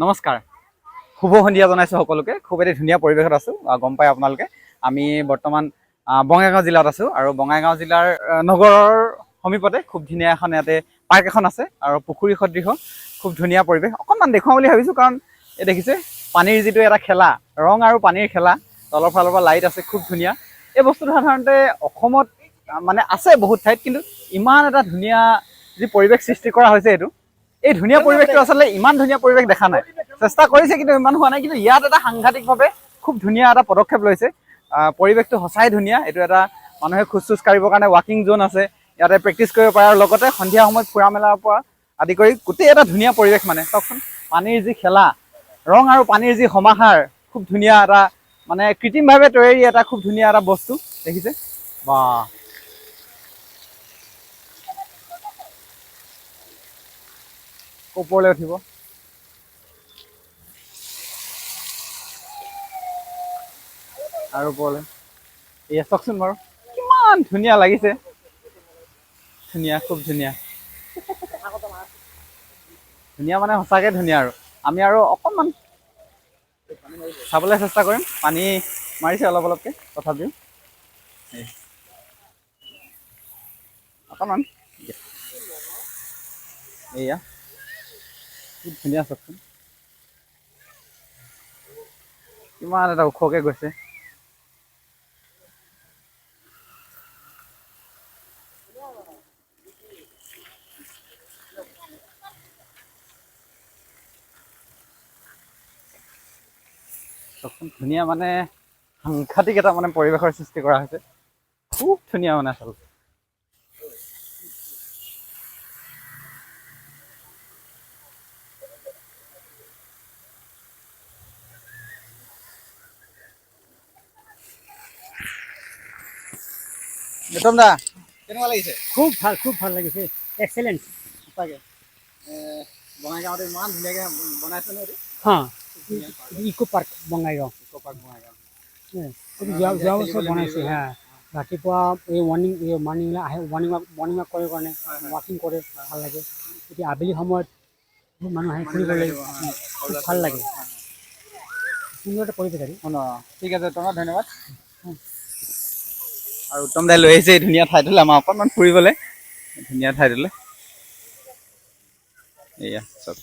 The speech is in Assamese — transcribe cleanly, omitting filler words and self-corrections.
নমস্কাৰ, শুভ সন্ধিয়া জনাইছোঁ সকলোকে। খুব এটি ধুনীয়া পৰিৱেশত আছোঁ। গম পাই আপোনালোকে আমি বৰ্তমান বঙাইগাঁও জিলাত আছোঁ আৰু বঙাইগাঁও জিলাৰ নগৰৰ সমীপতে খুব ধুনীয়া এখন ইয়াতে পাৰ্ক এখন আছে আৰু পুখুৰী সদৃশ খুব ধুনীয়া পৰিৱেশ। অকণমান দেখুৱাম বুলি ভাবিছোঁ কাৰণ এই দেখিছে পানীৰ যিটো এটা খেলা, ৰং আৰু পানীৰ খেলা, তলৰ ফালৰ পৰা লাইট আছে, খুব ধুনীয়া। এই বস্তুটো সাধাৰণতে অসমত মানে আছে বহুত ঠাইত, কিন্তু ইমান এটা ধুনীয়া যি পৰিৱেশ সৃষ্টি কৰা হৈছে এই ধুনীয়া পৰিৱেশটো আচলতে ইমান ধুনীয়া পৰিৱেশ দেখা নাই। চেষ্টা কৰিছে কিন্তু ইমান হোৱা নাই, কিন্তু ইয়াত এটা সাংঘাতিকভাৱে খুব ধুনীয়া এটা পদক্ষেপ লৈছে। পৰিৱেশটো সঁচাই ধুনীয়া। এইটো এটা মানুহে খোজ কাঢ়িবৰ কাৰণে ৱাকিং জোন আছে, ইয়াতে প্ৰেক্টিচ কৰিব পাৰে আৰু লগতে সন্ধিয়া সময়ত ফুৰা মেলাৰ পৰা আদি কৰি গোটেই এটা ধুনীয়া পৰিৱেশ। মানে চাওকচোন, পানীৰ যি খেলা, ৰং আৰু পানীৰ যি সমাহাৰ, খুব ধুনীয়া এটা মানে কৃত্ৰিমভাৱে তৈয়াৰী এটা খুব ধুনীয়া এটা বস্তু দেখিছে। বাহ, ওপৰলৈ উঠিব আৰু ওপৰলৈ। এয়া চাওকচোন বাৰু, কিমান ধুনীয়া লাগিছে। ধুনীয়া, খুব ধুনীয়া। ধুনীয়া মানে সঁচাকৈ ধুনীয়া। আৰু অকণমান চাবলৈ চেষ্টা কৰিম। পানী মাৰিছে অলপ অলপকৈ, তথাপিও অকণমান। এয়া খুব ধুনীয়া, চাওকচোন কিমান এটা ওখকৈ গৈছে। ধুনীয়া মানে সাংঘাতিক এটা মানে পৰিৱেশৰ সৃষ্টি কৰা হৈছে। খুব ধুনীয়া মানে আচলতে। বিক্ৰম দা, কেনেকুৱা লাগিছে? খুব ভাল লাগিছে। এক্সেলেণ্ট। সঁচাকৈ বঙাইগাঁৱতে ইমান ধুনীয়াকৈ বনাইছে ন এইটো। Eco park Bongaigaon. যোৱা বছৰ বনাইছে। ৰাতিপুৱা এই মৰ্ণিং আহে, মৰ্ণিং ৱাক কৰে কাৰণে ৱাকিং কৰে, ভাল লাগে। এতিয়া আবেলি সময়ত মানুহ আহে ফুৰিবলৈ, খুব ভাল লাগে। সুন্দৰ এটা পৰিৱেশ আৰু। ঠিক আছে, তোমাৰ ধন্যবাদ। আৰু উত্তম দাই লৈ আহিছে এই ধুনীয়া ঠাইটোলৈ আমাৰ অকণমান ফুৰিবলৈ, ধুনীয়া ঠাইটোলৈ। এয়া চব